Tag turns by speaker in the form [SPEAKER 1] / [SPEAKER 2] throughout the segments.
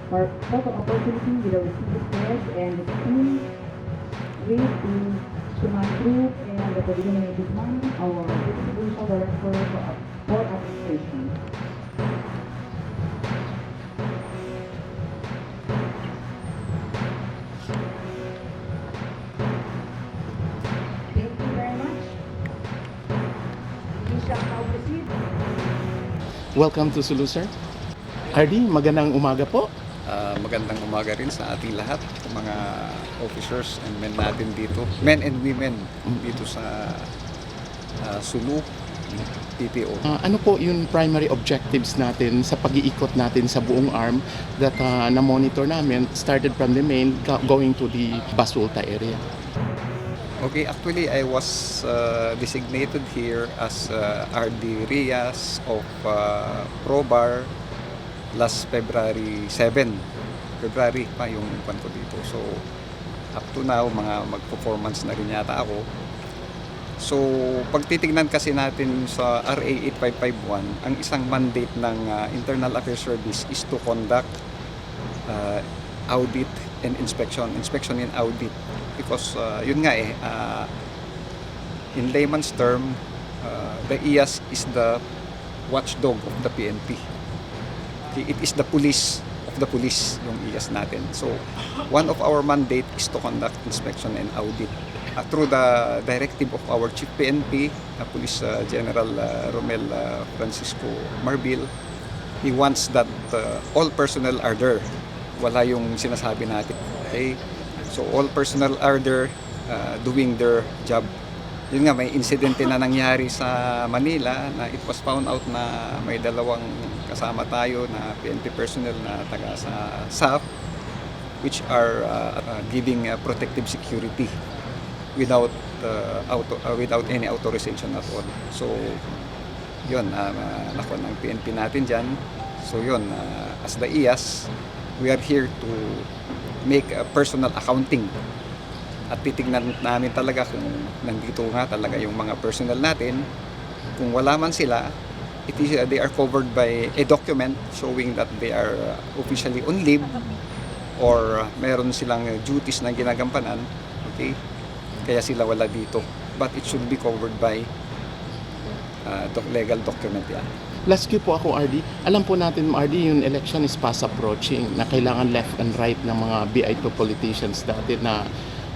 [SPEAKER 1] for photo opportunity with our distinguished guests and the team with the Suman Group and the Pavilion Guzman, our Distribution Director for Administration. Thank you very much. We shall now proceed.
[SPEAKER 2] Welcome to Sulu, sir. RD, magandang umaga po.
[SPEAKER 3] Magandang umaga rin sa ating lahat, mga officers and men natin dito, men and women dito sa Sulu, PPO.
[SPEAKER 2] Ano po yung primary objectives natin sa pag-iikot natin sa buong ARM that na-monitor namin, started from the main going to the Basulta area?
[SPEAKER 3] Okay, actually I was designated here as RD Rias of Probar last February 7. February pa yung kwan ko dito. So, up to now, mga mag-performance na rin yata ako. So, pag titignan kasi natin sa RA 8551, ang isang mandate ng Internal Affairs Service is to conduct audit and inspection. Inspection and audit. Because, yun nga in layman's term, the IAS is the watchdog of the PNP. It is the police of the police, yung IAS natin. So, one of our mandate is to conduct inspection and audit. Through the directive of our Chief PNP, Police General Romel Francisco Marbil, he wants that all personnel are there. Wala yung sinasabi natin. Okay? So, all personnel are there doing their job. Yun nga, may insidente na nangyari sa Manila na it was found out na may dalawang kasama tayo na PNP personnel na taga sa SAF which are giving protective security without any authorization at all. So, yun, nakuha ng PNP natin dyan. So, yun, as the IAS, we are here to make a personal accounting. At titignan namin talaga kung nandito nga talaga yung mga personnel natin. Kung wala man sila, they are covered by a document showing that they are officially on leave or meron silang duties na ginagampanan. Okay? Kaya sila wala dito. But it should be covered by legal document yan.
[SPEAKER 2] Last cue po ako, RD. Alam po natin, RD, yung election is fast approaching na kailangan left and right ng mga BI2 politicians dati na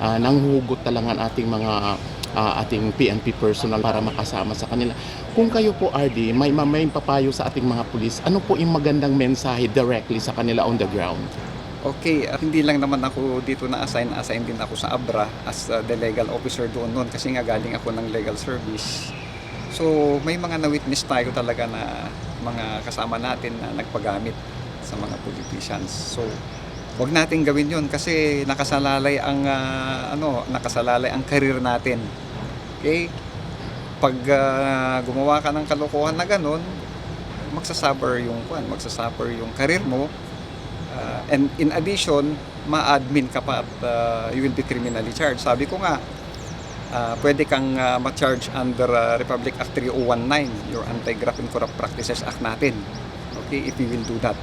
[SPEAKER 2] nanghuhugot talaga ating mga ating PNP personnel para makasama sa kanila. Kung kayo po, RD, may papayo sa ating mga pulis, ano po yung magandang mensahe directly sa kanila on the ground?
[SPEAKER 3] Okay, hindi lang naman ako dito na-assign din ako sa ABRA as the legal officer doon kasi nga galing ako ng legal service. So, may mga na-witness tayo talaga na mga kasama natin na nagpagamit sa mga politicians. So, wag nating gawin 'yon kasi nakasalalay ang career natin. Okay? Pag gumawa ka ng kalokohan na ganun, magsasuffer yung career mo. And in addition, ma-admin ka pa at you will be criminally charged. Sabi ko nga, pwede kang ma-charge under Republic Act 3019, your Anti-Graft and Corrupt Practices Act natin. Okay, if you will do that.